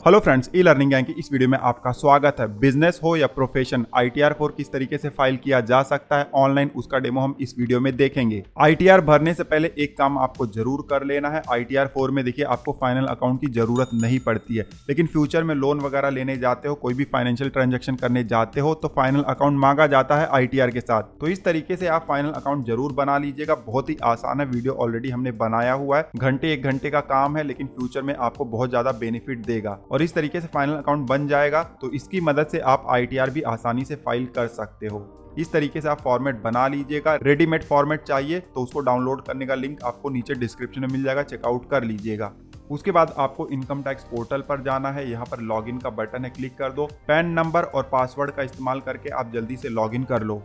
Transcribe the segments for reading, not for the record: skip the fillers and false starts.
Hello friends, e learning gang की इस video में आपका स्वागत है। बिजनेस हो या प्रोफेशन, ITR 4 किस तरीके से फाइल किया जा सकता है ऑनलाइन, उसका डेमो हम इस वीडियो में देखेंगे। ITR भरने से पहले एक काम आपको जरूर कर लेना है। ITR 4 में देखिए आपको फाइनल अकाउंट की जरूरत नहीं पड़ती है, लेकिन फ्यूचर में लोन वगैरह लेने जाते हो, कोई भी फाइनेंशियल ट्रांजेक्शन करने जाते हो तो फाइनल अकाउंट मांगा जाता है ITR के साथ। तो इस तरीके से आप फाइनल अकाउंट जरूर बना लीजिएगा। बहुत ही आसान है, वीडियो ऑलरेडी हमने बनाया हुआ है, घंटे एक घंटे का काम है, लेकिन फ्यूचर में आपको बहुत ज्यादा बेनिफिट देगा। और इस तरीके से फाइनल अकाउंट बन जाएगा तो इसकी मदद से आप ITR भी आसानी से फाइल कर सकते हो। इस तरीके से आप फॉर्मेट बना लीजिएगा। रेडीमेड फॉर्मेट चाहिए तो उसको डाउनलोड करने का लिंक आपको नीचे डिस्क्रिप्शन में मिल जाएगा, चेकआउट कर लीजिएगा। उसके बाद आपको इनकम टैक्स पोर्टल पर जाना है, यहाँ पर लॉगिन का बटन है, क्लिक कर दो। पैन नंबर और पासवर्ड का इस्तेमाल करके आप जल्दी से लॉगिन कर लो।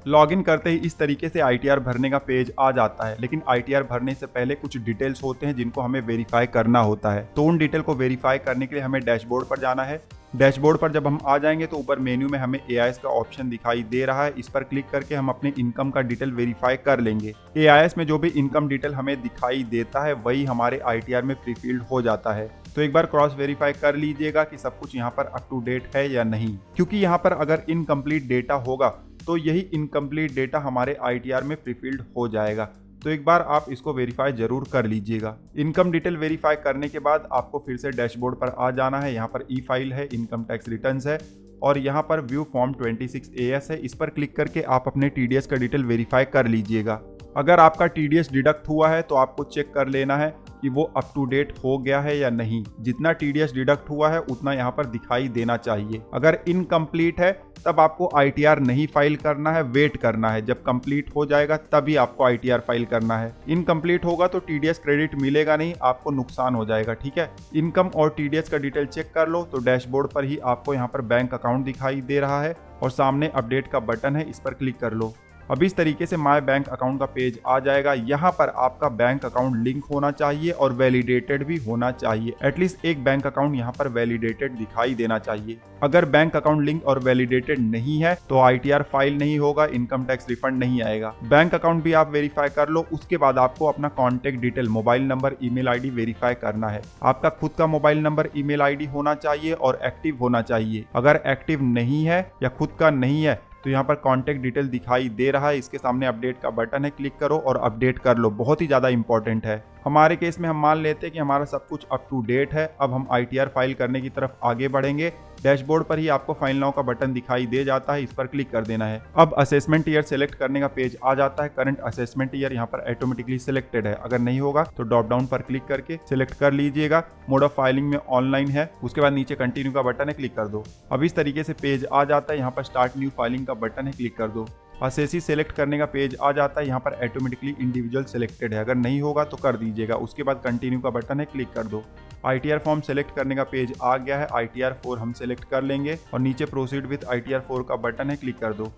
लॉगिन करते ही इस तरीके से ITR भरने का पेज आ जाता है, लेकिन ITR भरने से पहले कुछ डिटेल्स होते हैं जिनको हमें वेरीफाई करना होता है। तो उन डिटेल को वेरीफाई करने के लिए हमें डैशबोर्ड पर जाना है। डैशबोर्ड पर जब हम आ जाएंगे तो ऊपर मेन्यू में हमें AIS का ऑप्शन दिखाई दे रहा है, इस पर क्लिक करके हम अपने इनकम का डिटेल वेरीफाई कर लेंगे। AIS में जो भी इनकम डिटेल हमें दिखाई देता है वही हमारे ITR में प्री फिल्ड हो जाता है। तो एक बार क्रॉस वेरीफाई कर लीजिएगा कि सब कुछ यहाँ पर अप टू डेट है या नहीं, क्योंकि यहाँ पर अगर इनकम्प्लीट डेटा होगा तो यही इनकम्प्लीट डेटा हमारे ITR में प्रीफिल्ड हो जाएगा। तो एक बार आप इसको वेरीफाई जरूर कर लीजिएगा। इनकम डिटेल वेरीफाई करने के बाद आपको फिर से डैशबोर्ड पर आ जाना है। यहाँ पर ई फाइल है, इनकम टैक्स रिटर्न्स है और यहाँ पर व्यू फॉर्म 26 AS है। इस पर क्लिक करके आप अपने TDS का डिटेल वेरीफाई कर लीजिएगा। अगर आपका TDS डिडक्ट हुआ है तो आपको चेक कर लेना है कि वो अप टू डेट हो गया है या नहीं। जितना TDS डिडक्ट हुआ है उतना यहाँ पर दिखाई देना चाहिए। अगर इनकम्प्लीट है तब आपको ITR नहीं फाइल करना है, वेट करना है। जब कंप्लीट हो जाएगा तभी आपको ITR फाइल करना है। इनकम्प्लीट होगा तो TDS क्रेडिट मिलेगा नहीं, आपको नुकसान हो जाएगा, ठीक है। इनकम और TDS का डिटेल चेक कर लो तो डैशबोर्ड पर ही आपको यहाँ पर बैंक अकाउंट दिखाई दे रहा है और सामने अपडेट का बटन है, इस पर क्लिक कर लो। अब इस तरीके से माय बैंक अकाउंट का पेज आ जाएगा। यहाँ पर आपका बैंक अकाउंट लिंक होना चाहिए और वैलिडेटेड भी होना चाहिए। एटलीस्ट एक बैंक अकाउंट यहाँ पर वैलिडेटेड दिखाई देना चाहिए। अगर बैंक अकाउंट लिंक और वैलिडेटेड नहीं है तो ITR फाइल नहीं होगा, इनकम टैक्स रिफंड नहीं आएगा। बैंक अकाउंट भी आप वेरीफाई कर लो। उसके बाद आपको अपना contact detail, mobile number, email ID verify करना है। आपका खुद का मोबाइल नंबर, ईमेल ID होना चाहिए और एक्टिव होना चाहिए। अगर एक्टिव नहीं है या खुद का नहीं है तो यहाँ पर कॉन्टेक्ट डिटेल दिखाई दे रहा है, इसके सामने अपडेट का बटन है, क्लिक करो और अपडेट कर लो। बहुत ही ज़्यादा इंपॉर्टेंट है। हमारे केस में हम मान लेते हैं कि हमारा सब कुछ अप टू डेट है। अब हम ITR फाइल करने की तरफ आगे बढ़ेंगे। डैशबोर्ड पर ही आपको फाइल नाउ का बटन दिखाई दे जाता है, इस पर क्लिक कर देना है। अब असेसमेंट ईयर सेलेक्ट करने का पेज आ जाता है। करंट असेसमेंट ईयर यहाँ पर ऑटोमेटिकली सिलेक्टेड है। अगर नहीं होगा तो ड्रॉप डाउन पर क्लिक करके सिलेक्ट कर लीजिएगा। मोड ऑफ फाइलिंग में ऑनलाइन है। उसके बाद नीचे कंटिन्यू का बटन है, क्लिक कर दो। अब इस तरीके से पेज आ जाता है। यहाँ पर स्टार्ट न्यू फाइलिंग का बटन है, क्लिक कर दो। असेसी सेलेक्ट करने का पेज आ जाता है। यहाँ पर ऑटोमेटिकली इंडिविजुअल सेलेक्टेड है, अगर नहीं होगा तो कर दीजिएगा। उसके बाद कंटिन्यू का बटन है, क्लिक कर दो। ITR फॉर्म सेलेक्ट करने का पेज आ गया है। ITR 4 हम सेलेक्ट कर लेंगे और नीचे प्रोसीड विद ITR 4 का बटन है, क्लिक कर दो।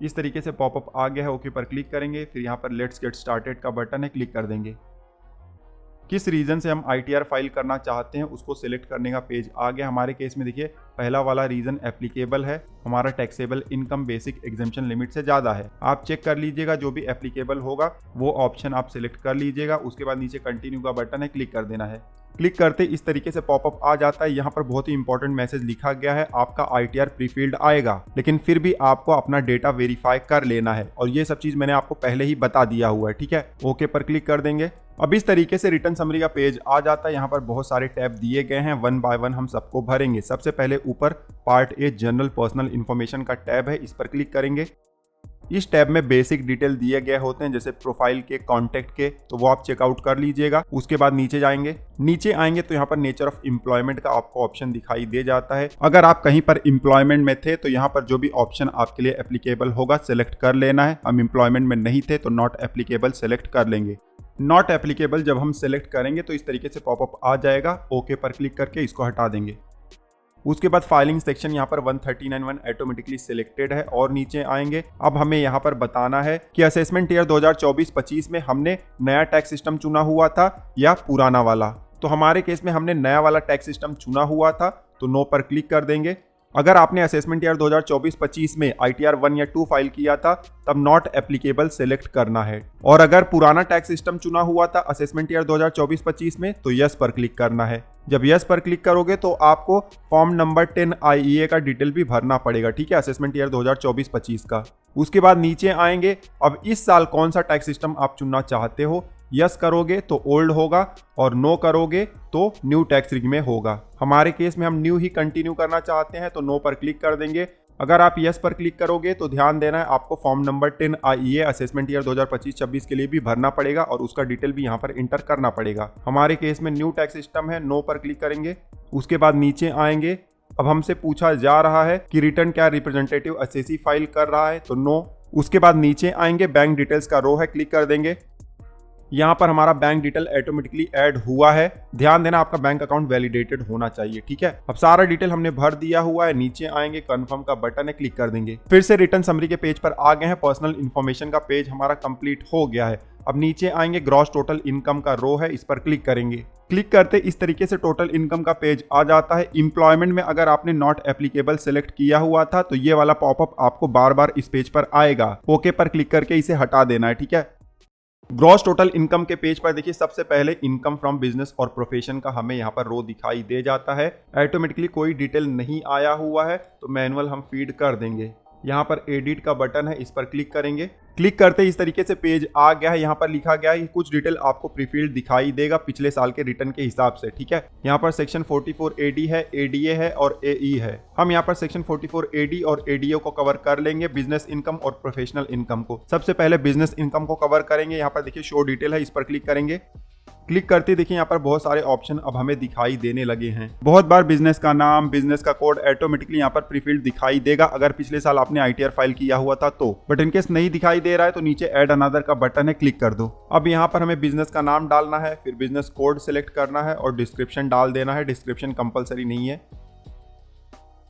इस तरीके से पॉपअप आ गया है, ओके पर क्लिक करेंगे। फिर यहाँ पर लेट्स गेट स्टार्टेड का बटन है, क्लिक कर देंगे। किस रीजन से हम ITR फाइल करना चाहते हैं उसको सिलेक्ट करने का पेज आ गया। हमारे केस में देखिए पहला वाला रीजन एप्लीकेबल है, हमारा taxable income basic exemption limit से ज़्यादा है। आप चेक कर लीजिएगा, जो भी एप्लीकेबल होगा वो ऑप्शन आप सिलेक्ट कर लीजिएगा। उसके बाद नीचे कंटिन्यू का बटन है, क्लिक कर देना है। क्लिक करते इस तरीके से पॉपअप आ जाता है। यहाँ पर बहुत ही इंपॉर्टेंट मैसेज लिखा गया है, आपका ITR प्रीफिल्ड आएगा, लेकिन फिर भी आपको अपना डेटा वेरीफाई कर लेना है। और ये सब चीज़ मैंने आपको पहले ही बता दिया हुआ है, ठीक है। ओके पर क्लिक कर देंगे। अब इस तरीके से रिटर्न समरी का पेज आ जाता है। यहाँ पर बहुत सारे टैब दिए गए हैं, वन बाय वन हम सबको भरेंगे। सबसे पहले ऊपर part A general personal information का टैब है, इस पर क्लिक करेंगे। इस टैब में बेसिक डिटेल दिए गए होते हैं, जैसे प्रोफाइल के, कॉन्टैक्ट के, तो वो आप चेकआउट कर लीजिएगा। उसके बाद नीचे जाएंगे। नीचे आएंगे तो यहाँ पर नेचर ऑफ एम्प्लॉयमेंट का आपको ऑप्शन दिखाई दे जाता है। अगर आप कहीं पर एम्प्लॉयमेंट में थे तो यहाँ पर जो भी ऑप्शन आपके लिए एप्लीकेबल होगा सेलेक्ट कर लेना है। हम एम्प्लॉयमेंट में नहीं थे तो नॉट एप्लीकेबल सेलेक्ट कर लेंगे। नॉट एप्लीकेबल जब हम सेलेक्ट करेंगे तो इस तरीके से पॉपअप आ जाएगा। ओके पर क्लिक करके इसको हटा देंगे। उसके बाद फाइलिंग सेक्शन यहाँ पर 139(1) ऑटोमेटिकली सिलेक्टेड है और नीचे आएंगे। अब हमें यहाँ पर बताना है कि असेसमेंट ईयर 2024-25 में हमने नया टैक्स सिस्टम चुना हुआ था या पुराना वाला। तो हमारे केस में हमने नया वाला टैक्स सिस्टम चुना हुआ था, तो नो पर क्लिक कर देंगे। अगर आपने असेसमेंट ईयर 2024-25 में ITR 1 या 2 फाइल किया था तब नॉट एप्लीकेबल सेलेक्ट करना है, और अगर पुराना टैक्स सिस्टम चुना हुआ था असेसमेंट ईयर 2024-25 में तो यस पर क्लिक करना है। जब यस पर क्लिक करोगे तो आपको फॉर्म नंबर 10 IEA का डिटेल भी भरना पड़ेगा, ठीक है, असेसमेंट ईयर 2024-25 का। उसके बाद नीचे आएंगे, अब इस साल कौन सा टैक्स सिस्टम आप चुनना चाहते हो। यस करोगे तो ओल्ड होगा और नो करोगे तो न्यू टैक्स रिग में होगा। हमारे केस में हम न्यू ही कंटिन्यू करना चाहते हैं तो नो पर क्लिक कर देंगे। अगर आप यस पर क्लिक करोगे तो ध्यान देना है आपको form number 10 IEA assessment year 2025-26 के लिए भी भरना पड़ेगा और उसका डिटेल भी यहाँ पर इंटर करना पड़ेगा। हमारे केस में न्यू टैक्स सिस्टम है, नो पर क्लिक करेंगे। उसके बाद नीचे आएंगे, अब हमसे पूछा जा रहा है कि रिटर्न क्या रिप्रेजेंटेटिव असेसी फाइल कर रहा है तो नो। उसके बाद नीचे आएंगे, बैंक डिटेल्स का रो है, क्लिक कर देंगे। यहाँ पर हमारा बैंक डिटेल ऑटोमेटिकली ऐड हुआ है। ध्यान देना आपका बैंक अकाउंट वैलिडेटेड होना चाहिए, ठीक है। अब सारा डिटेल हमने भर दिया हुआ है। नीचे आएंगे, कंफर्म का बटन है, क्लिक कर देंगे। फिर से रिटर्न समरी के पेज पर आ गए हैं। पर्सनल इन्फॉर्मेशन का पेज हमारा कंप्लीट हो गया है। अब नीचे आएंगे, ग्रॉस टोटल इनकम का रो है, इस पर क्लिक करेंगे। क्लिक करते इस तरीके से टोटल इनकम का पेज आ जाता है। एम्प्लॉयमेंट में अगर आपने नॉट एप्लीकेबल सेलेक्ट किया हुआ था तो ये वाला पॉपअप आपको बार बार इस पेज पर आएगा। ओके पर क्लिक करके इसे हटा देना है, ठीक है। ग्रॉस टोटल इनकम के पेज पर देखिए, सबसे पहले इनकम फ्रॉम बिजनेस और प्रोफेशन का हमें यहाँ पर रो दिखाई दे जाता है। ऑटोमेटिकली कोई डिटेल नहीं आया हुआ है तो मैनुअल हम फीड कर देंगे। यहाँ पर एडिट का बटन है, इस पर क्लिक करेंगे। क्लिक करते इस तरीके से पेज आ गया है। यहाँ पर लिखा गया है कि कुछ डिटेल आपको प्रीफिल्ड दिखाई देगा पिछले साल के रिटर्न के हिसाब से, ठीक है। यहाँ पर सेक्शन 44 AD है, ADA है और AE है। हम यहाँ पर सेक्शन 44 AD और ADA को कवर कर लेंगे, बिजनेस इनकम और प्रोफेशनल इनकम को। सबसे पहले बिजनेस इनकम को कवर करेंगे। यहाँ पर देखिए शो डिटेल है, इस पर क्लिक करेंगे। क्लिक करते देखिए यहाँ पर बहुत सारे ऑप्शन अब हमें दिखाई देने लगे हैं। बहुत बार बिजनेस का नाम, बिजनेस का कोड ऑटोमेटिकली यहाँ पर प्रीफिल्ड दिखाई देगा अगर पिछले साल आपने ITR फाइल किया हुआ था तो। बट इनकेस नहीं दिखाई दे रहा है तो नीचे ऐड अनदर का बटन है, क्लिक कर दो। अब यहाँ पर हमें बिजनेस का नाम डालना है, फिर बिजनेस कोड सिलेक्ट करना है और डिस्क्रिप्शन डाल देना है। डिस्क्रिप्शन कंपलसरी नहीं है।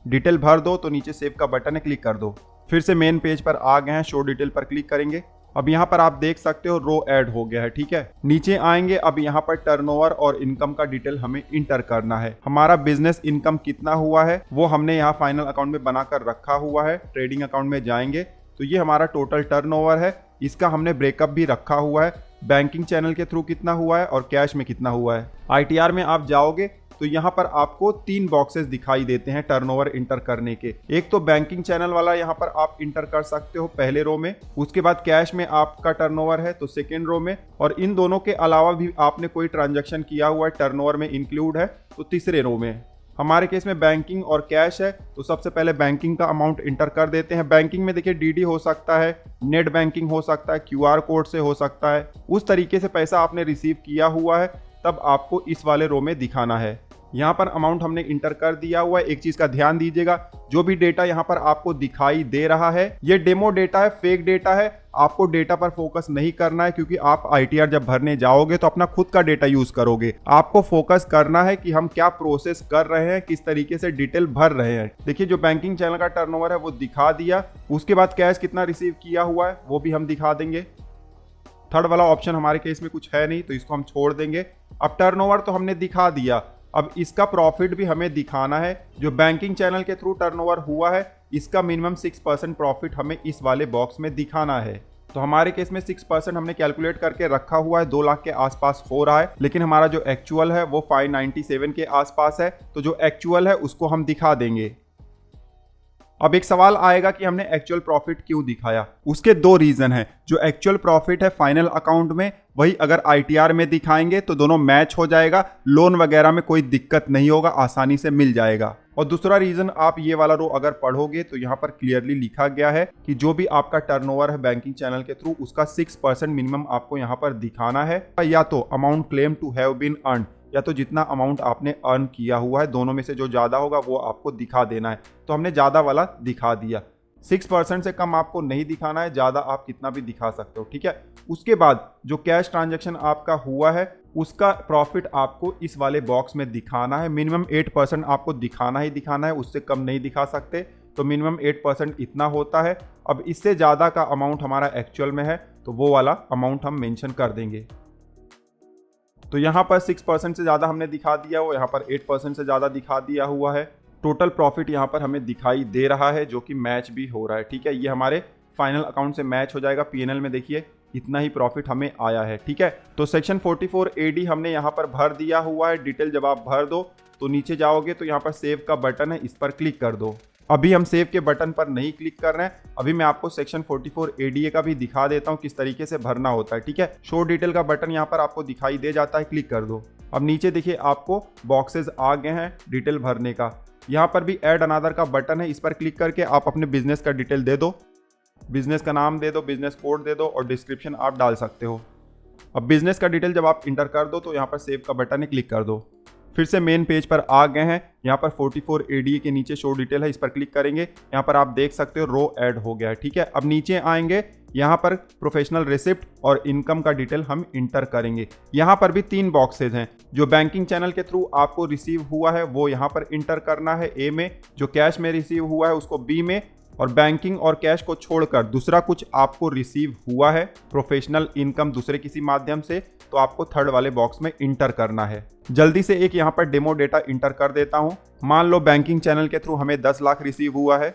डिटेल भर दो तो नीचे सेव का बटन है, क्लिक कर दो। फिर से मेन पेज पर आ गए हैं, शो डिटेल पर क्लिक करेंगे। अब यहाँ पर आप देख सकते हो रो ऐड हो गया है, ठीक है। नीचे आएंगे, अब यहाँ पर टर्नओवर और इनकम का डिटेल हमें इंटर करना है। हमारा बिजनेस इनकम कितना हुआ है वो हमने यहाँ फाइनल अकाउंट में बनाकर रखा हुआ है। ट्रेडिंग अकाउंट में जाएंगे तो ये हमारा टोटल टर्नओवर है, इसका हमने ब्रेकअप भी रखा हुआ है। बैंकिंग चैनल के थ्रू कितना हुआ है और कैश में कितना हुआ है। ITR में आप जाओगे तो यहाँ पर आपको 3 बॉक्सेस दिखाई देते हैं टर्नओवर इंटर करने के। एक तो बैंकिंग चैनल वाला यहाँ पर आप इंटर कर सकते हो पहले रो में, उसके बाद कैश में आपका टर्नओवर है तो सेकेंड रो में, और इन दोनों के अलावा भी आपने कोई ट्रांजैक्शन किया हुआ है टर्नओवर में इंक्लूड है तो तीसरे रो में। हमारे केस में बैंकिंग और कैश है तो सबसे पहले बैंकिंग का अमाउंट इंटर कर देते हैं। बैंकिंग में देखिए DD हो सकता है, नेट बैंकिंग हो सकता है, QR कोड से हो सकता है। उस तरीके से पैसा आपने रिसीव किया हुआ है तब आपको इस वाले रो में दिखाना है। यहाँ पर अमाउंट हमने इंटर कर दिया हुआ है। एक चीज का ध्यान दीजिएगा, जो भी डेटा यहाँ पर आपको दिखाई दे रहा है ये डेमो डेटा है, फेक डेटा है। आपको डेटा पर फोकस नहीं करना है क्योंकि आप ITR जब भरने जाओगे तो अपना खुद का डेटा यूज करोगे। आपको फोकस करना है कि हम क्या प्रोसेस कर रहे हैं, किस तरीके से डिटेल भर रहे हैं। देखिए जो बैंकिंग चैनल का टर्नओवर है वो दिखा दिया, उसके बाद कैश कितना रिसीव किया हुआ है वो भी हम दिखा देंगे। थर्ड वाला ऑप्शन हमारे केस में कुछ है नहीं तो इसको हम छोड़ देंगे। अब टर्नओवर तो हमने दिखा दिया, अब इसका प्रॉफिट भी हमें दिखाना है। जो बैंकिंग चैनल के थ्रू टर्नओवर हुआ है इसका मिनिमम 6% प्रॉफिट हमें इस वाले बॉक्स में दिखाना है। तो हमारे केस में 6% हमने कैलकुलेट करके रखा हुआ है, 2 लाख के आसपास हो रहा है, लेकिन हमारा जो एक्चुअल है वो 597 के आसपास है। तो जो एक्चुअल है उसको हम दिखा देंगे। अब एक सवाल आएगा कि हमने एक्चुअल प्रॉफिट क्यों दिखाया। उसके 2 रीजन है। जो एक्चुअल प्रॉफिट है फाइनल अकाउंट में, वही अगर ITR में दिखाएंगे तो दोनों मैच हो जाएगा, लोन वगैरह में कोई दिक्कत नहीं होगा, आसानी से मिल जाएगा। और दूसरा रीजन, आप ये वाला रो अगर पढ़ोगे तो यहाँ पर क्लियरली लिखा गया है कि जो भी आपका टर्नओवर है बैंकिंग चैनल के थ्रू उसका 6% मिनिमम आपको यहाँ पर दिखाना है, या तो amount claim to have been earn, या तो जितना अमाउंट आपने अर्न किया हुआ है, दोनों में से जो ज़्यादा होगा वो आपको दिखा देना है। तो हमने ज़्यादा वाला दिखा दिया। 6% से कम आपको नहीं दिखाना है, ज़्यादा आप कितना भी दिखा सकते हो, ठीक है। उसके बाद जो कैश ट्रांजैक्शन आपका हुआ है उसका प्रॉफिट आपको इस वाले बॉक्स में दिखाना है। मिनिमम 8% आपको दिखाना ही दिखाना है, उससे कम नहीं दिखा सकते। तो मिनिमम 8% इतना होता है। अब इससे ज़्यादा का अमाउंट हमारा एक्चुअल में है तो वो वाला अमाउंट हम मेंशन कर देंगे। तो यहाँ पर 6% से ज़्यादा हमने दिखा दिया, वो यहाँ पर 8% से ज़्यादा दिखा दिया हुआ है। टोटल प्रॉफिट यहाँ पर हमें दिखाई दे रहा है जो कि मैच भी हो रहा है। ठीक है, ये हमारे फाइनल अकाउंट से मैच हो जाएगा। पीएनएल में देखिए इतना ही प्रॉफिट हमें आया है। ठीक है, तो सेक्शन 44 एडी हमने यहाँ पर भर दिया हुआ है। डिटेल जब आप भर दो तो नीचे जाओगे तो यहाँ पर सेव का बटन है, इस पर क्लिक कर दो। अभी हम सेव के बटन पर नहीं क्लिक कर रहे हैं, अभी मैं आपको सेक्शन 44 एडीए का भी दिखा देता हूँ किस तरीके से भरना होता है। ठीक है, शो डिटेल का बटन यहाँ पर आपको दिखाई दे जाता है, क्लिक कर दो। अब नीचे देखिए आपको बॉक्सेस आ गए हैं डिटेल भरने का। यहाँ पर भी ऐड अनदर का बटन है, इस पर क्लिक करके आप अपने बिजनेस का डिटेल दे दो, बिजनेस का नाम दे दो, बिजनेस कोड दे दो और डिस्क्रिप्शन आप डाल सकते हो। अब बिजनेस का डिटेल जब आप इंटर कर दो तो यहाँ पर सेव का बटन है, क्लिक कर दो। फिर से मेन पेज पर आ गए हैं। यहाँ पर 44 एडीए के नीचे शो डिटेल है, इस पर क्लिक करेंगे। यहाँ पर आप देख सकते हो रो ऐड हो गया है। ठीक है, अब नीचे आएंगे, यहाँ पर प्रोफेशनल रिसिप्ट और इनकम का डिटेल हम इंटर करेंगे। यहाँ पर भी 3 बॉक्सेज हैं। जो बैंकिंग चैनल के थ्रू आपको रिसीव हुआ है वो यहाँ पर इंटर करना है ए में, जो कैश में रिसीव हुआ है उसको बी में, और बैंकिंग और कैश को छोड़कर दूसरा कुछ आपको रिसीव हुआ है प्रोफेशनल इनकम दूसरे किसी माध्यम से, तो आपको थर्ड वाले बॉक्स में इंटर करना है। जल्दी से एक यहाँ पर डेमो डेटा इंटर कर देता हूँ। मान लो बैंकिंग चैनल के थ्रू हमें 10 लाख रिसीव हुआ है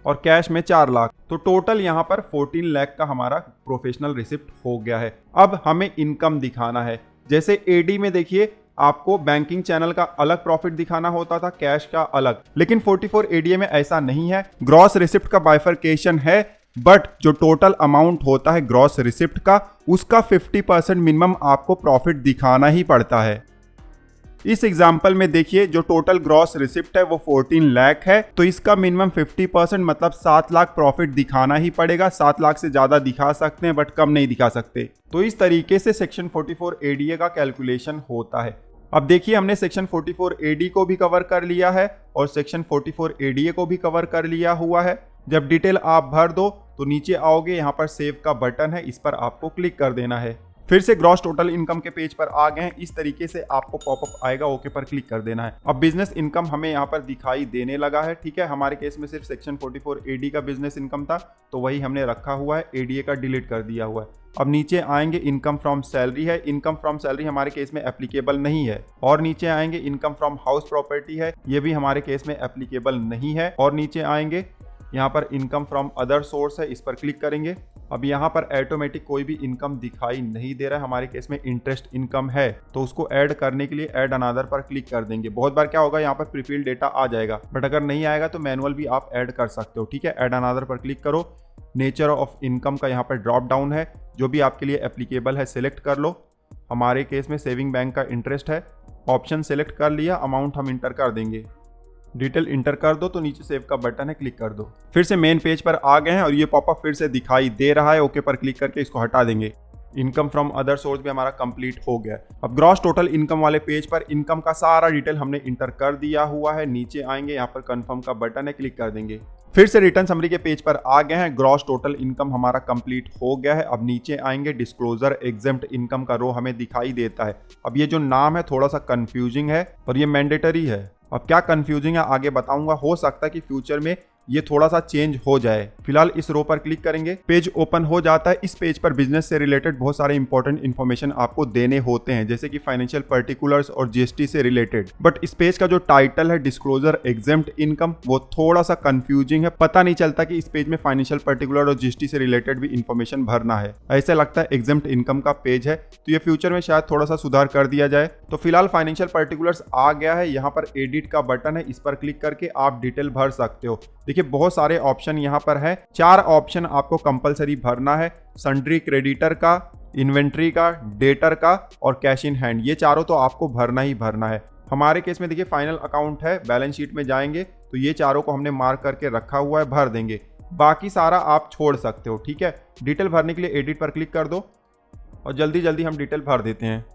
और कैश में 4 लाख, तो टोटल यहाँ पर 14 लाख का हमारा प्रोफेशनल रिसिप्ट हो गया है। अब हमें इनकम दिखाना है। जैसे एडी में देखिए आपको बैंकिंग चैनल का अलग प्रॉफिट दिखाना होता था, कैश का अलग, लेकिन 44 एडीए में ऐसा नहीं है। ग्रॉस रिसिप्ट का बाइफरकेशन है, बट जो टोटल अमाउंट होता है ग्रॉस रिसिप्ट का, उसका 50% मिनिमम आपको प्रॉफिट दिखाना ही पड़ता है। इस एग्जाम्पल में देखिए जो टोटल ग्रॉस रिसिप्ट है वो 14 लाख है, तो इसका मिनिमम 50% मतलब 7 लाख प्रॉफिट दिखाना ही पड़ेगा। 7 लाख से ज्यादा दिखा सकते हैं बट कम नहीं दिखा सकते। तो इस तरीके से सेक्शन 44 एडीए का कैलकुलेशन होता है। अब देखिए हमने सेक्शन 44 एडी को भी कवर कर लिया है और सेक्शन 44 एडीए को भी कवर कर लिया हुआ है। जब डिटेल आप भर दो तो नीचे आओगे, यहाँ पर सेव का बटन है, इस पर आपको क्लिक कर देना है। फिर से ग्रॉस टोटल इनकम के पेज पर आ गए हैं। इस तरीके से आपको पॉपअप आएगा, ओके पर क्लिक कर देना है। अब बिजनेस इनकम हमें यहाँ पर दिखाई देने लगा है। ठीक है, हमारे केस में सिर्फ सेक्शन 44 एडी का बिजनेस इनकम था तो वही हमने रखा हुआ है, एडीए का डिलीट कर दिया हुआ है। अब नीचे आएंगे, इनकम फ्रॉम सैलरी है। इनकम फ्रॉम सैलरी हमारे केस में एप्लीकेबल नहीं है। और नीचे आएंगे, इनकम फ्रॉम हाउस प्रॉपर्टी है, ये भी हमारे केस में एप्लीकेबल नहीं है। और नीचे आएंगे, यहाँ पर इनकम फ्रॉम अदर सोर्स है, इस पर क्लिक करेंगे। अब यहाँ पर ऑटोमेटिक कोई भी इनकम दिखाई नहीं दे रहा है, हमारे केस में इंटरेस्ट इनकम है, तो उसको ऐड करने के लिए ऐड अनदर पर क्लिक कर देंगे। बहुत बार क्या होगा, यहाँ पर प्रीफिल्ड डेटा आ जाएगा, बट अगर नहीं आएगा तो मैनुअल भी आप ऐड कर सकते हो। ठीक है, ऐड अनदर पर क्लिक करो। नेचर ऑफ इनकम का यहाँ पर ड्रॉप डाउन है, जो भी आपके लिए एप्लीकेबल है सिलेक्ट कर लो। हमारे केस में सेविंग बैंक का इंटरेस्ट है, ऑप्शन सेलेक्ट कर लिया, अमाउंट हम इंटर कर देंगे। डिटेल इंटर कर दो तो नीचे सेव का बटन है, क्लिक कर दो। फिर से मेन पेज पर आ गए हैं और ये पॉपअप फिर से दिखाई दे रहा है, ओके पर क्लिक करके इसको हटा देंगे। इनकम फ्रॉम अदर सोर्स भी हमारा कंप्लीट हो गया। अब ग्रॉस टोटल इनकम वाले पेज पर इनकम का सारा डिटेल हमने इंटर कर दिया हुआ है। नीचे आएंगे, यहाँ पर कंफर्म का बटन है, क्लिक कर देंगे। फिर से रिटर्न समरी के पेज पर आ गए हैं। ग्रॉस टोटल इनकम हमारा कंप्लीट हो गया है। अब नीचे आएंगे, डिस्क्लोजर एग्जेम्प्ट इनकम का रो हमें दिखाई देता है। अब ये जो नाम है थोड़ा सा कंफ्यूजिंग है और ये मैंडेटरी है। अब क्या कंफ्यूजिंग है आगे बताऊंगा, हो सकता है कि फ्यूचर में ये थोड़ा सा चेंज हो जाए। फिलहाल इस रो पर क्लिक करेंगे, पेज ओपन हो जाता है। इस पेज पर बिजनेस से रिलेटेड बहुत सारे इंपॉर्टेंट इन्फॉर्मेशन आपको देने होते हैं, जैसे कि फाइनेंशियल पर्टिकुलर्स और जीएसटी से रिलेटेड। बट इस पेज का जो टाइटल है डिस्क्लोजर एग्जेम्प्ट इनकम, वो थोड़ा सा कंफ्यूजिंग है। पता नहीं चलता कि इस पेज में फाइनेंशियल पर्टिकुलर और जीएसटी से रिलेटेड भी इंफॉर्मेशन भरना है। ऐसा लगता है एग्जेम्प्ट इनकम का पेज है, तो ये फ्यूचर में शायद थोड़ा सा सुधार कर दिया जाए। तो फिलहाल फाइनेंशियल पर्टिकुलर्स आ गया है, यहाँ पर एडिट का बटन है, इस पर क्लिक करके आप डिटेल भर सकते हो। देखिए बहुत सारे ऑप्शन यहाँ पर है, 4 ऑप्शन आपको कंपलसरी भरना है। सन्ड्री क्रेडिटर का, इन्वेंट्री का, डेटर का और कैश इन हैंड, ये चारों तो आपको भरना ही भरना है। हमारे केस में देखिए फाइनल अकाउंट है, बैलेंस शीट में जाएंगे तो ये चारों को हमने मार्क करके रखा हुआ है, भर देंगे। बाकी सारा आप छोड़ सकते हो। ठीक है, डिटेल भरने के लिए एडिट पर क्लिक कर दो और जल्दी जल्दी हम डिटेल भर देते हैं।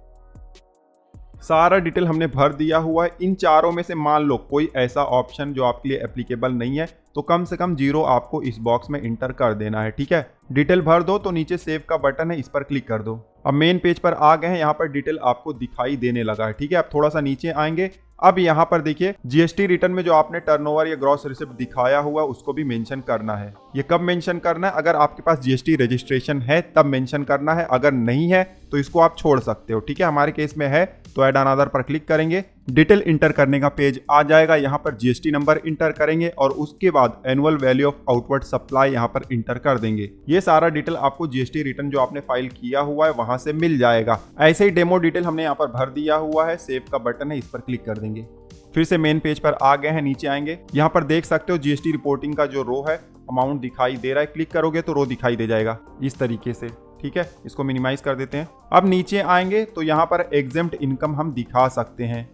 सारा डिटेल हमने भर दिया हुआ है। इन चारों में से मान लो कोई ऐसा ऑप्शन जो आपके लिए एप्लीकेबल नहीं है, तो कम से कम 0 आपको इस बॉक्स में इंटर कर देना है। ठीक है, डिटेल भर दो तो नीचे सेव का बटन है, इस पर क्लिक कर दो। अब मेन पेज पर आ गए हैं, यहाँ पर डिटेल आपको दिखाई देने लगा है। ठीक है, अब थोड़ा सा नीचे आएंगे, अब यहाँ पर देखिए जीएसटी रिटर्न में जो आपने टर्नओवर या ग्रॉस रिसिप्ट दिखाया हुआ उसको भी मेंशन करना है। ये कब मेंशन करना है? अगर आपके पास जीएसटी रजिस्ट्रेशन है तब मेंशन करना है, अगर नहीं है तो इसको आप छोड़ सकते हो। ठीक है, हमारे केस में है तो ऐड अनदर पर क्लिक करेंगे, डिटेल इंटर करने का पेज आ जाएगा। यहाँ पर जीएसटी नंबर इंटर करेंगे और उसके बाद annual value of outward supply यहाँ पर इंटर कर देंगे। ये सारा डिटेल आपको जीएसटी रिटर्न जो आपने फाइल किया हुआ है वहां से मिल जाएगा। ऐसे ही डेमो डिटेल हमने यहाँ पर भर दिया हुआ है, सेव का बटन है, इस पर क्लिक कर देंगे। फिर से मेन पेज पर आ गए हैं, नीचे आएंगे, यहाँ पर देख सकते हो जीएसटी रिपोर्टिंग का जो रो है अमाउंट दिखाई दे रहा है। क्लिक करोगे तो रो दिखाई दे जाएगा इस तरीके से। ठीक है, इसको मिनिमाइज कर देते हैं। अब नीचे आएंगे तो यहाँ पर एग्जेम्प्ट इनकम हम दिखा सकते हैं।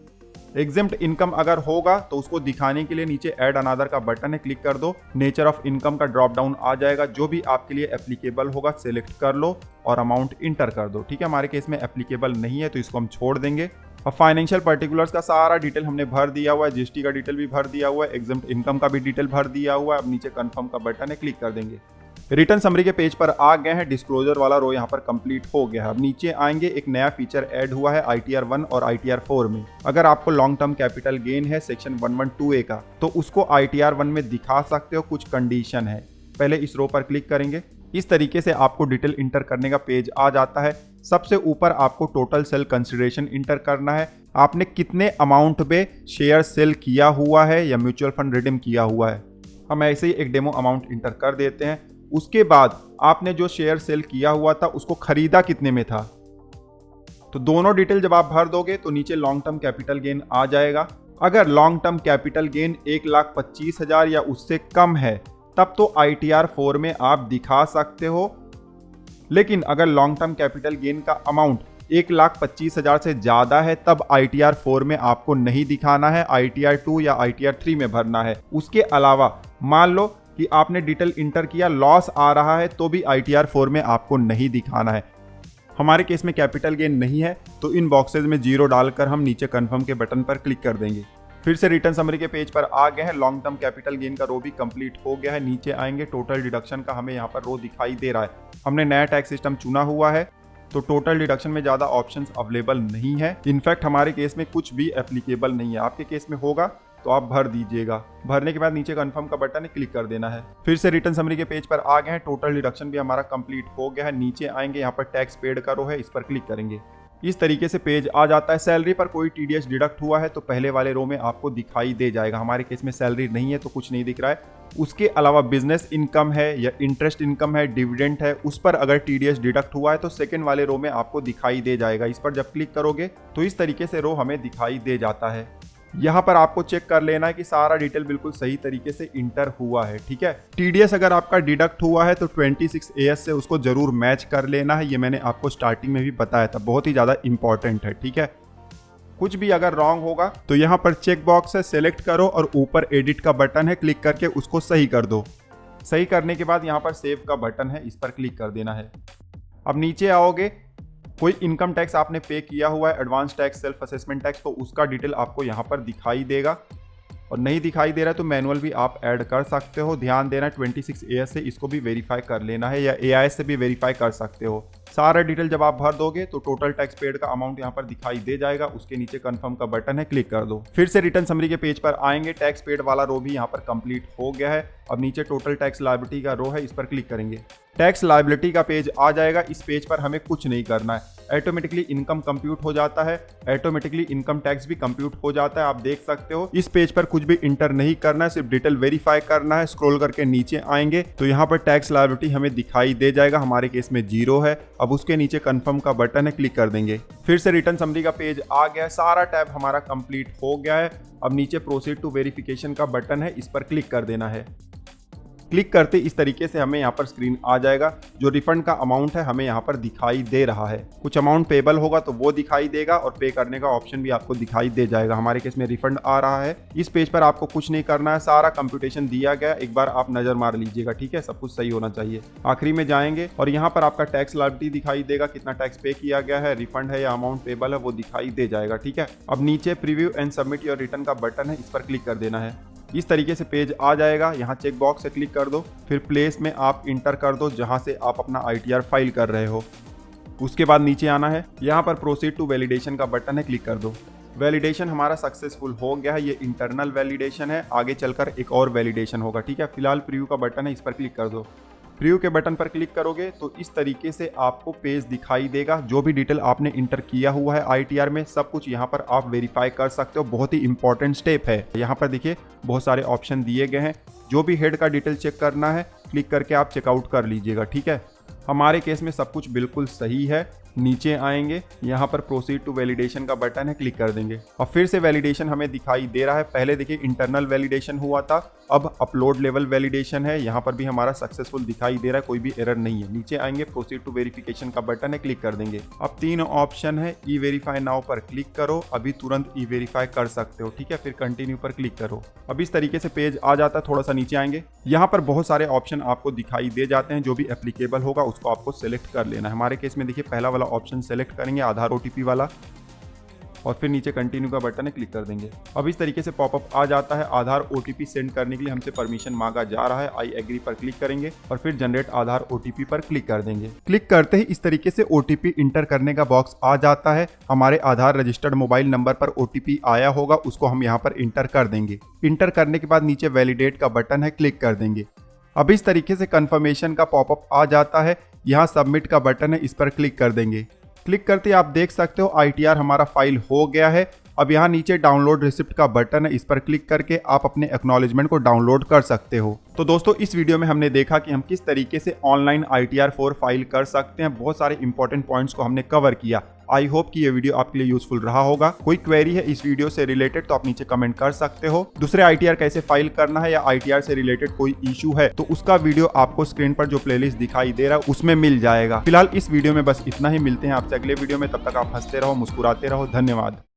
एग्जेम्प्ट इनकम अगर होगा तो उसको दिखाने के लिए नीचे ऐड अनदर का बटन है, क्लिक कर दो। नेचर ऑफ इनकम का ड्रॉप डाउन आ जाएगा, जो भी आपके लिए एप्लीकेबल होगा सिलेक्ट कर लो और अमाउंट इंटर कर दो। ठीक है, हमारे केस में एप्लीकेबल नहीं है तो इसको हम छोड़ देंगे। अब फाइनेंशियल पर्टिकुलर्स का सारा डिटेल हमने भर दिया हुआ है, जीएसटी का डिटेल भी भर दिया हुआ है, एग्जेम्प्ट इनकम का भी डिटेल भर दिया हुआ है। अब नीचे कंफर्म का बटन है, क्लिक कर देंगे। रिटर्न समरी के पेज पर आ गए हैं, डिस्क्लोजर वाला रो यहाँ पर कंप्लीट हो गया है। अब नीचे आएंगे, एक नया फीचर ऐड हुआ है ITR 1 और ITR 4 में। अगर आपको लॉन्ग टर्म कैपिटल गेन है सेक्शन 112A का तो उसको ITR 1 में दिखा सकते हो, कुछ कंडीशन है। पहले इस रो पर क्लिक करेंगे, इस तरीके से आपको डिटेल इंटर करने का पेज आ जाता है। सबसे ऊपर आपको टोटल सेल कंसिडरेशन इंटर करना है, आपने कितने अमाउंट में शेयर सेल किया हुआ है या म्यूचुअल फंड रिडीम किया हुआ है। हम ऐसे ही एक डेमो अमाउंट इंटर कर देते हैं। उसके बाद आपने जो शेयर सेल किया हुआ था उसको खरीदा कितने में था, तो दोनों डिटेल जब आप भर दोगे तो नीचे लॉन्ग टर्म कैपिटल गेन आ जाएगा। अगर लॉन्ग टर्म कैपिटल गेन 1,25,000 या उससे कम है तब तो ITR 4 में आप दिखा सकते हो, लेकिन अगर लॉन्ग टर्म कैपिटल गेन का अमाउंट 1,25,000 से ज्यादा है तब ITR 4 में आपको नहीं दिखाना है, ITR 2 या ITR 3 में भरना है। उसके अलावा मान लो कि आपने डिटेल इंटर किया, लॉस आ रहा है तो भी ITR 4 में आपको नहीं दिखाना है। हमारे केस में कैपिटल गेन नहीं है तो इन बॉक्सेस में 0 डालकर हम नीचे कंफर्म के बटन पर क्लिक कर देंगे। फिर से रिटर्न समरी के पेज पर आ गए हैं, लॉन्ग टर्म कैपिटल गेन का रो भी कंप्लीट हो गया है। नीचे आएंगे, टोटल डिडक्शन का हमें यहाँ पर रो दिखाई दे रहा है। हमने नया टैक्स सिस्टम चुना हुआ है तो टोटल डिडक्शन में ज़्यादा ऑप्शंस अवेलेबल नहीं है। इनफैक्ट हमारे केस में कुछ भी एप्लीकेबल नहीं है, आपके केस में होगा तो आप भर दीजिएगा। भरने के बाद नीचे कंफर्म का बटन है, क्लिक कर देना है। फिर से रिटर्न समरी के पेज पर आ गए हैं, टोटल डिडक्शन भी हमारा कंप्लीट हो गया है। नीचे आएंगे, यहाँ पर टैक्स पेड का रो है, इस पर क्लिक करेंगे। इस तरीके से पेज आ जाता है। सैलरी पर कोई TDS डिडक्ट हुआ है तो पहले वाले रो में आपको दिखाई दे जाएगा। हमारे केस में सैलरी नहीं है तो कुछ नहीं दिख रहा है। उसके अलावा बिजनेस इनकम है या इंटरेस्ट इनकम है, डिविडेंड है, उस पर अगर TDS डिडक्ट हुआ है तो सेकंड वाले रो में आपको दिखाई दे जाएगा। इस पर जब क्लिक करोगे तो इस तरीके से रो हमें दिखाई दे जाता है। यहाँ पर आपको चेक कर लेना है कि सारा डिटेल बिल्कुल सही तरीके से इंटर हुआ है। ठीक है, TDS अगर आपका डिडक्ट हुआ है तो 26AS से उसको जरूर मैच कर लेना है। ये मैंने आपको स्टार्टिंग में भी बताया था, बहुत ही ज़्यादा इंपॉर्टेंट है। ठीक है, कुछ भी अगर रॉन्ग होगा तो यहाँ पर चेक बॉक्स है, सेलेक्ट करो और ऊपर एडिट का बटन है, क्लिक करके उसको सही कर दो। सही करने के बाद यहाँ पर सेव का बटन है, इस पर क्लिक कर देना है। अब नीचे आओगे, कोई इनकम टैक्स आपने पे किया हुआ है, advance tax, self assessment tax, तो उसका डिटेल आपको यहाँ पर दिखाई देगा। और नहीं दिखाई दे रहा है तो मैनुअल भी आप ऐड कर सकते हो। ध्यान देना 26AS से इसको भी वेरीफाई कर लेना है या AIS से भी वेरीफाई कर सकते हो। सारा डिटेल जब आप भर दोगे तो टोटल टैक्स पेड का अमाउंट यहाँ पर दिखाई दे जाएगा। उसके नीचे कंफर्म का बटन है, क्लिक कर दो। फिर से रिटर्न समरी के पेज पर आएंगे, टैक्स पेड वाला रो भी यहाँ पर कंप्लीट हो गया है। अब नीचे टोटल टैक्स लायबिलिटी का रो है, इस पर क्लिक करेंगे। टैक्स लायबिलिटी का पेज आ जाएगा। इस पेज पर हमें कुछ नहीं करना है, ऑटोमेटिकली इनकम कंप्यूट हो जाता है, ऑटोमेटिकली इनकम टैक्स भी कंप्यूट हो जाता है। आप देख सकते हो इस पेज पर कुछ भी इंटर नहीं करना है, सिर्फ डिटेल वेरीफाई करना है। स्क्रॉल करके नीचे आएंगे तो यहाँ पर टैक्स लायबिलिटी हमें दिखाई दे जाएगा। हमारे केस में 0 है। अब उसके नीचे कंफर्म का बटन है, क्लिक कर देंगे। फिर से रिटर्न समरी का पेज आ गया है, सारा टैब हमारा कंप्लीट हो गया है। अब नीचे प्रोसीड टू वेरिफिकेशन का बटन है, इस पर क्लिक कर देना है। क्लिक करते इस तरीके से हमें यहाँ पर स्क्रीन आ जाएगा। जो रिफंड का अमाउंट है हमें यहाँ पर दिखाई दे रहा है। कुछ अमाउंट पेबल होगा तो वो दिखाई देगा और पे करने का ऑप्शन भी आपको दिखाई दे जाएगा। हमारे केस में रिफंड आ रहा है। इस पेज पर आपको कुछ नहीं करना है, सारा कंप्यूटेशन दिया गया, एक बार आप नजर मार लीजिएगा। ठीक है, सब कुछ सही होना चाहिए। आखिरी में जाएंगे और यहाँ पर आपका टैक्स लायबिलिटी दिखाई देगा, कितना टैक्स पे किया गया है, रिफंड है या अमाउंट पेबल है वो दिखाई दे जाएगा। ठीक है, अब नीचे preview and submit your return का बटन है, इस पर क्लिक कर देना है। इस तरीके से पेज आ जाएगा। यहाँ चेक बॉक्स से क्लिक कर दो, फिर प्लेस में आप इंटर कर दो जहाँ से आप अपना ITR फाइल कर रहे हो। उसके बाद नीचे आना है, यहाँ पर प्रोसीड टू वैलिडेशन का बटन है, क्लिक कर दो। वैलिडेशन हमारा सक्सेसफुल हो गया है। ये इंटरनल वैलिडेशन है, आगे चलकर एक और वैलिडेशन होगा। ठीक है, फिलहाल प्रीव्यू का बटन है, इस पर क्लिक कर दो। प्रीव्यू के बटन पर क्लिक करोगे तो इस तरीके से आपको पेज दिखाई देगा। जो भी डिटेल आपने इंटर किया हुआ है ITR में, सब कुछ यहाँ पर आप वेरीफाई कर सकते हो। बहुत ही इंपॉर्टेंट स्टेप है। यहाँ पर देखिए बहुत सारे ऑप्शन दिए गए हैं। जो भी हेड का डिटेल चेक करना है क्लिक करके आप चेकआउट कर लीजिएगा। ठीक है, हमारे केस में सब कुछ बिल्कुल सही है। नीचे आएंगे, यहाँ पर प्रोसीड टू वैलिडेशन का बटन है, क्लिक कर देंगे और फिर से वैलिडेशन हमें दिखाई दे रहा है। पहले देखिए इंटरनल वैलिडेशन हुआ था, अब अपलोड लेवल वैलिडेशन है। यहाँ पर भी हमारा सक्सेसफुल दिखाई दे रहा है, कोई भी एरर नहीं है। नीचे आएंगे, प्रोसीड टू वेरिफिकेशन का बटन है, क्लिक कर देंगे। अब 3 ऑप्शन है, ई वेरीफाई नाउ पर क्लिक करो, अभी तुरंत ई वेरीफाई कर सकते हो। ठीक है, फिर कंटिन्यू पर क्लिक करो। अब इस तरीके से पेज आ जाता है। थोड़ा सा नीचे आएंगे, यहाँ पर बहुत सारे ऑप्शन आपको दिखाई दे जाते हैं। जो भी एप्लीकेबल होगा उसको आपको सेलेक्ट कर लेना है। हमारे केस में देखिए पहला वाला ऑप्शन सेलेक्ट करेंगे, आधार OTP वाला, और फिर नीचे कंटिन्यू का बटन है, क्लिक कर देंगे। अब इस तरीके से पॉपअप आ जाता है। आधार OTP सेंड करने के लिए हमसे परमिशन मांगा जा रहा है। आई एग्री पर क्लिक करेंगे और फिर जनरेट आधार OTP पर क्लिक कर देंगे। क्लिक करते ही इस तरीके से OTP इंटर करने का बॉक्स आ जाता है। हमारे आधार रजिस्टर्ड मोबाइल नंबर पर OTP आया होगा, उसको हम यहाँ पर इंटर कर देंगे। इंटर करने के बाद नीचे वैलिडेट का बटन है, क्लिक कर देंगे। अब इस तरीके से कंफर्मेशन का पॉपअप आ जाता है। यहाँ सबमिट का बटन है, इस पर क्लिक कर देंगे। क्लिक करते ही आप देख सकते हो ITR हमारा फाइल हो गया है। अब यहाँ नीचे डाउनलोड रिसिप्ट का बटन है, इस पर क्लिक करके आप अपने एक्नॉलेजमेंट को डाउनलोड कर सकते हो। तो दोस्तों इस वीडियो में हमने देखा कि हम किस तरीके से ऑनलाइन ITR 4 फाइल कर सकते हैं। बहुत सारे इंपॉर्टेंट पॉइंट्स को हमने कवर किया। आई होप कि ये वीडियो आपके लिए यूजफुल रहा होगा। कोई क्वेरी है इस वीडियो से रिलेटेड तो आप नीचे कमेंट कर सकते हो। दूसरे ITR कैसे फाइल करना है या ITR से रिलेटेड कोई इशू है तो उसका वीडियो आपको स्क्रीन पर जो प्लेलिस्ट दिखाई दे रहा है उसमें मिल जाएगा। फिलहाल इस वीडियो में बस इतना ही। मिलते हैं आपसे अगले वीडियो में, तब तक आप हंसते रहो, मुस्कुराते रहो। धन्यवाद।